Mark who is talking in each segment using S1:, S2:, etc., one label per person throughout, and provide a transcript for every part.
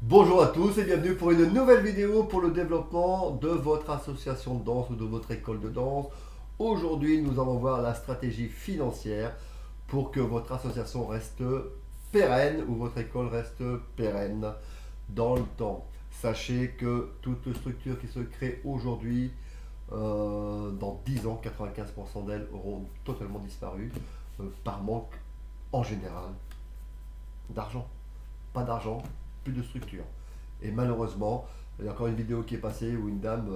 S1: Bonjour à tous et bienvenue pour une nouvelle vidéo pour le développement de votre association de danse ou de votre école de danse. Aujourd'hui, nous allons voir la stratégie financière pour que votre association reste pérenne ou votre école reste pérenne dans le temps. Sachez que toute structure qui se crée aujourd'hui, dans 10 ans, 95% d'elles auront totalement disparu par manque en général d'argent. Pas d'argent, plus de structure. Et malheureusement, il y a encore une vidéo qui est passée où une dame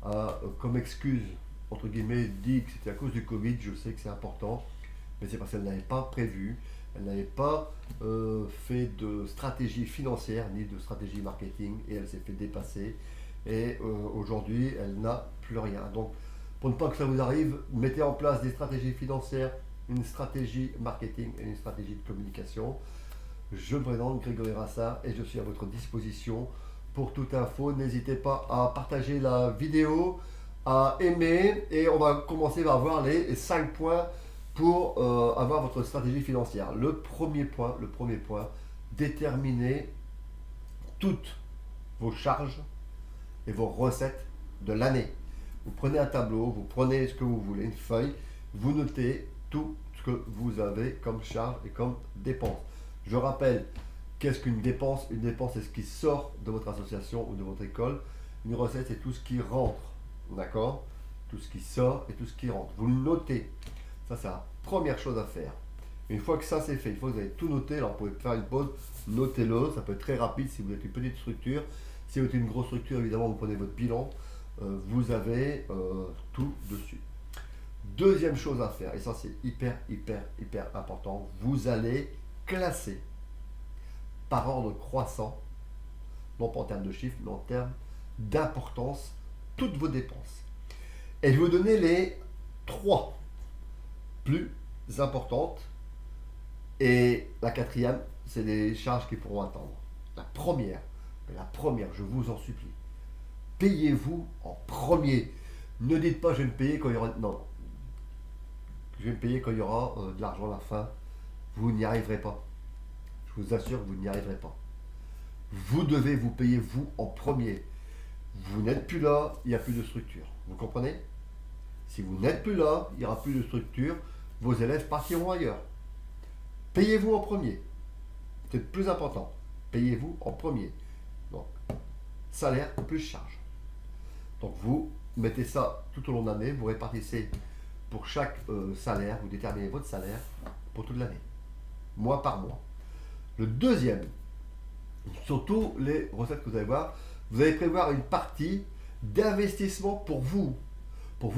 S1: a, comme excuse, entre guillemets, dit que c'était à cause du Covid. Je sais que c'est important, mais c'est parce qu'elle n'avait pas prévu, elle n'avait pas fait de stratégie financière ni de stratégie marketing et elle s'est fait dépasser. Et aujourd'hui, elle n'a plus rien. Donc, pour ne pas que ça vous arrive, mettez en place des stratégies financières, une stratégie marketing et une stratégie de communication. Je me présente Grégory Rassa et je suis à votre disposition pour toute info. N'hésitez pas à partager la vidéo, à aimer et on va commencer par voir les 5 points pour avoir votre stratégie financière. Le premier point, déterminer toutes vos charges et vos recettes de l'année. Vous prenez un tableau, vous prenez ce que vous voulez, une feuille, vous notez tout ce que vous avez comme charge et comme dépense. Je rappelle, qu'est-ce qu'une dépense? Une dépense, c'est ce qui sort de votre association ou de votre école. Une recette, c'est tout ce qui rentre. D'accord? Tout ce qui sort et tout ce qui rentre. Vous le notez. Ça, c'est la première chose à faire. Une fois que ça c'est fait, une fois que vous avez tout noté, alors vous pouvez faire une pause, notez-le. Ça peut être très rapide si vous êtes une petite structure. Si vous êtes une grosse structure, évidemment, vous prenez votre bilan. Vous avez tout dessus. Deuxième chose à faire, et ça c'est hyper important, vous allez classer par ordre croissant, non pas en termes de chiffres, mais en termes d'importance, toutes vos dépenses. Et je vais vous donner les trois plus importantes. Et la quatrième, c'est des charges qui pourront attendre. La première, je vous en supplie, payez-vous en premier. Ne dites pas je vais me payer quand il y aura... Non, je vais me payer quand il y aura de l'argent à la fin. Vous n'y arriverez pas. Je vous assure que vous n'y arriverez pas. Vous devez vous payer vous en premier. Vous n'êtes plus là, il n'y a plus de structure. Vous comprenez? Si vous n'êtes plus là, il n'y aura plus de structure, vos élèves partiront ailleurs. Payez-vous en premier. C'est le plus important. Payez-vous en premier. Donc, salaire plus charge. Donc, vous mettez ça tout au long de l'année, vous répartissez pour chaque salaire, vous déterminez votre salaire pour toute l'année, mois par mois. Le deuxième, surtout les recettes que vous allez voir, vous allez prévoir une partie d'investissement pour vous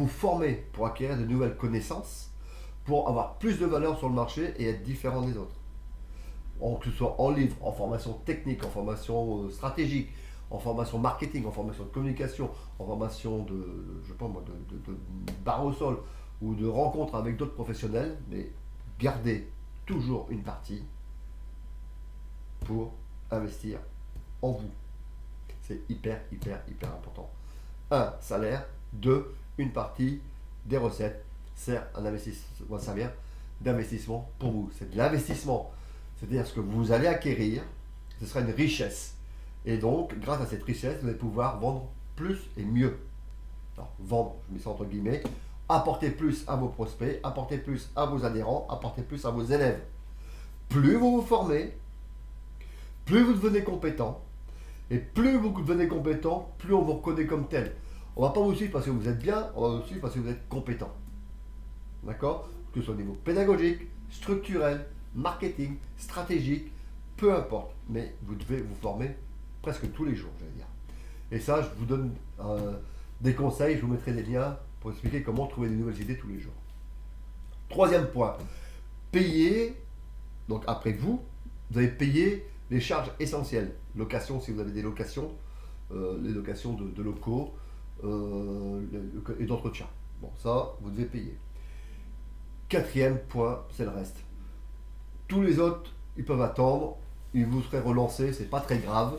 S1: former, pour acquérir de nouvelles connaissances, pour avoir plus de valeur sur le marché et être différent des autres. Que ce soit en livre, en formation technique, en formation stratégique, en formation marketing, en formation de communication, en formation je sais pas moi, de barre au sol ou de rencontres avec d'autres professionnels, mais gardez toujours une partie pour investir en vous. C'est hyper important. Un, salaire. Deux, une partie des recettes sert un investissement, servir d'investissement pour vous. C'est de l'investissement. C'est-à-dire ce que vous allez acquérir, ce sera une richesse. Et donc, grâce à cette richesse, vous allez pouvoir vendre plus et mieux. Alors, vendre, je mets ça entre guillemets, apporter plus à vos prospects, apporter plus à vos adhérents, apporter plus à vos élèves. Plus vous vous formez, plus vous devenez compétent, et plus vous devenez compétent, plus on vous reconnaît comme tel. On ne va pas vous suivre parce que vous êtes bien, on va vous suivre parce que vous êtes compétent. D'accord? Que ce soit au niveau pédagogique, structurel, marketing, stratégique, peu importe. Mais vous devez vous former presque tous les jours, j'allais dire. Et ça, je vous donne des conseils, je vous mettrai des liens pour expliquer comment trouver des nouvelles idées tous les jours. Troisième point, payer, donc après vous allez payer les charges essentielles. Location, si vous avez des locations, les locations de locaux et d'entretien. Bon, ça, vous devez payer. Quatrième point, c'est le reste. Tous les autres, ils peuvent attendre, ils vous serez relancés, c'est pas très grave.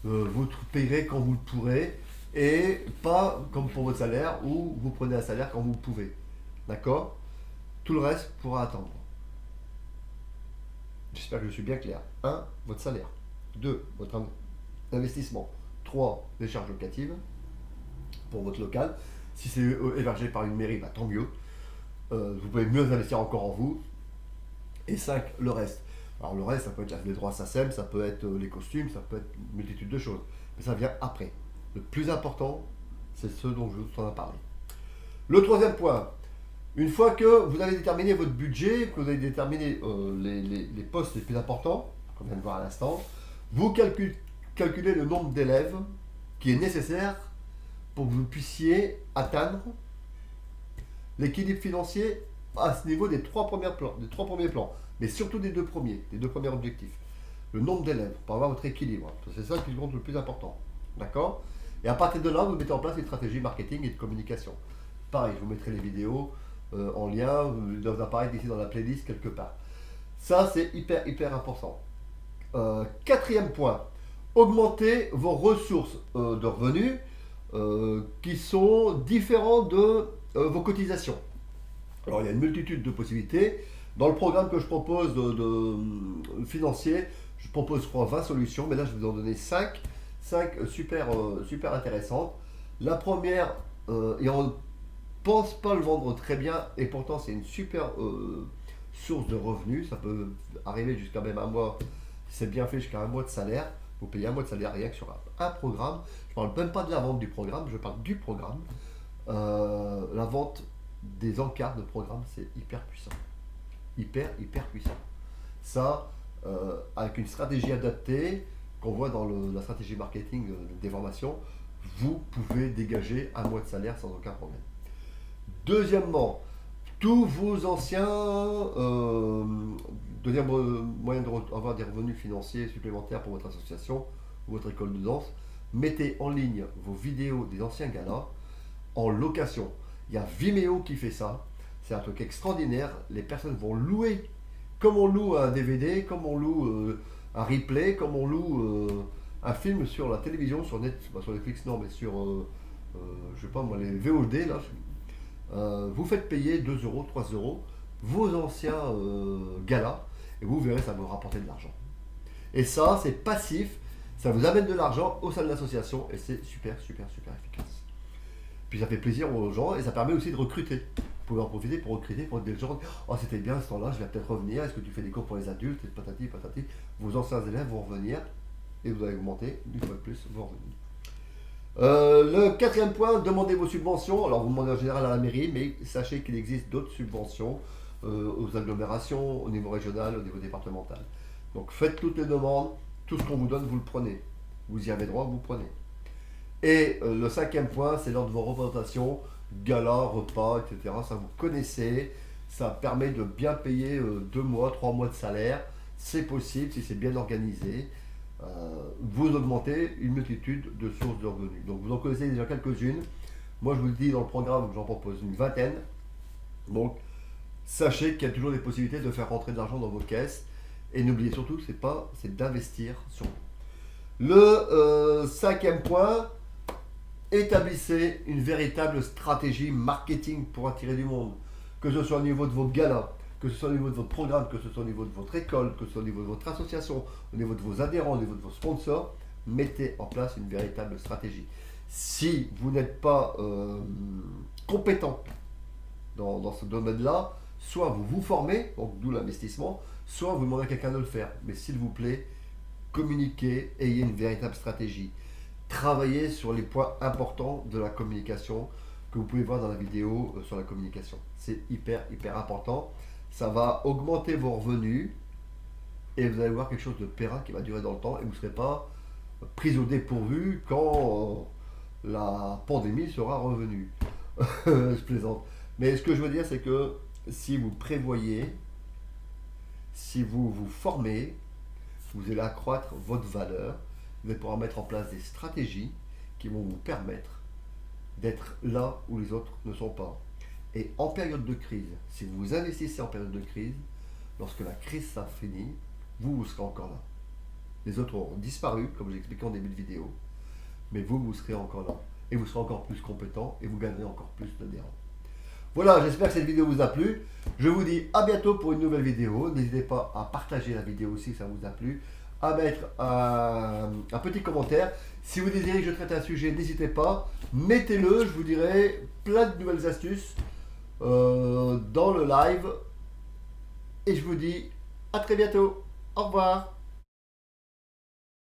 S1: Vous payerez quand vous le pourrez et pas comme pour votre salaire où vous prenez un salaire quand vous le pouvez. D'accord? Tout le reste pourra attendre. J'espère que je suis bien clair. 1. Votre salaire. 2. Votre investissement. 3, les charges locatives pour votre local. Si c'est hébergé par une mairie, bah, tant mieux. Vous pouvez mieux investir encore en vous. Et 5, le reste. Alors le reste, ça peut être les droits SACEM, ça peut être les costumes, ça peut être une multitude de choses. Mais ça vient après. Le plus important, c'est ce dont je vous en ai parlé. Le troisième point, une fois que vous avez déterminé votre budget, que vous avez déterminé les postes les plus importants, qu'on vient de voir à l'instant, vous calculez le nombre d'élèves qui est nécessaire pour que vous puissiez atteindre l'équilibre financier à ce niveau des trois premiers plans, mais surtout des deux premiers objectifs. Le nombre d'élèves pour avoir votre équilibre. C'est ça qui compte le plus important. D'accord? Et à partir de là, vous mettez en place une stratégie marketing et de communication. Pareil, je vous mettrai les vidéos en lien, ils doivent apparaître ici dans la playlist quelque part. Ça, c'est hyper important. Quatrième point, augmentez vos ressources de revenus qui sont différentes de vos cotisations. Alors, il y a une multitude de possibilités. Dans le programme que je propose de financier, je propose, je crois, 20 solutions, mais là, je vais vous en donner 5 super intéressantes. La première, et on ne pense pas le vendre très bien, et pourtant, c'est une super source de revenus. Ça peut arriver jusqu'à même un mois, si c'est bien fait, jusqu'à un mois de salaire. Vous payez un mois de salaire rien que sur un programme. Je ne parle même pas de la vente du programme, je parle du programme. La vente des encarts de programme, c'est hyper puissant. Hyper puissant. Ça, avec une stratégie adaptée, qu'on voit dans la stratégie marketing des formations, vous pouvez dégager un mois de salaire sans aucun problème. Deuxièmement, tous vos anciens, deuxième moyen d'avoir des revenus financiers supplémentaires pour votre association ou votre école de danse, mettez en ligne vos vidéos des anciens galas en location. Il y a Vimeo qui fait ça. C'est un truc extraordinaire. Les personnes vont louer, comme on loue un DVD, comme on loue un replay, comme on loue un film sur la télévision, sur Netflix, non, mais sur, je sais pas moi, les VOD, là. Vous faites payer 2 euros, 3 euros vos anciens galas, et vous verrez, ça va vous rapporter de l'argent. Et ça, c'est passif, ça vous amène de l'argent au sein de l'association, et c'est super efficace. Puis ça fait plaisir aux gens, et ça permet aussi de recruter. Vous pouvez en profiter pour recruter, pour dire aux gens, oh c'était bien ce temps-là, je vais peut-être revenir, est-ce que tu fais des cours pour les adultes, et patati. Vos anciens élèves vont revenir, et vous allez augmenter une fois de plus vos revenus. Le quatrième point, demandez vos subventions. Alors vous demandez en général à la mairie, mais sachez qu'il existe d'autres subventions aux agglomérations, au niveau régional, au niveau départemental. Donc faites toutes les demandes, tout ce qu'on vous donne, vous le prenez. Vous y avez droit, vous prenez. Et le cinquième point, c'est lors de vos représentations, galas, repas, etc. Ça vous connaissez, ça permet de bien payer 2 mois, 3 mois de salaire. C'est possible si c'est bien organisé. Vous augmentez une multitude de sources de revenus. Donc vous en connaissez déjà quelques-unes. Moi je vous le dis, dans le programme, j'en propose une vingtaine. Donc sachez qu'il y a toujours des possibilités de faire rentrer de l'argent dans vos caisses. Et n'oubliez surtout que c'est d'investir sur vous. Le cinquième point, établissez une véritable stratégie marketing pour attirer du monde. Que ce soit au niveau de vos galas, que ce soit au niveau de votre programme, que ce soit au niveau de votre école, que ce soit au niveau de votre association, au niveau de vos adhérents, au niveau de vos sponsors, mettez en place une véritable stratégie. Si vous n'êtes pas compétent dans ce domaine-là, soit vous vous formez, donc d'où l'investissement, soit vous demandez à quelqu'un de le faire. Mais s'il vous plaît, communiquez, ayez une véritable stratégie. Travaillez sur les points importants de la communication que vous pouvez voir dans la vidéo sur la communication. C'est hyper important. Ça va augmenter vos revenus et vous allez voir quelque chose de périn qui va durer dans le temps et vous ne serez pas pris au dépourvu quand la pandémie sera revenue. Je plaisante. Mais ce que je veux dire, c'est que si vous prévoyez, si vous vous formez, vous allez accroître votre valeur, vous allez pouvoir mettre en place des stratégies qui vont vous permettre d'être là où les autres ne sont pas. Et en période de crise, si vous investissez en période de crise, lorsque la crise sera finie, vous serez encore là. Les autres auront disparu, comme j'ai expliqué en début de vidéo, mais vous serez encore là. Et vous serez encore plus compétent et vous gagnerez encore plus d'adhérents. Voilà, j'espère que cette vidéo vous a plu. Je vous dis à bientôt pour une nouvelle vidéo. N'hésitez pas à partager la vidéo si ça vous a plu, à mettre un petit commentaire. Si vous désirez que je traite un sujet, n'hésitez pas, mettez-le, je vous dirai plein de nouvelles astuces dans le live. Et je vous dis à très bientôt. Au revoir.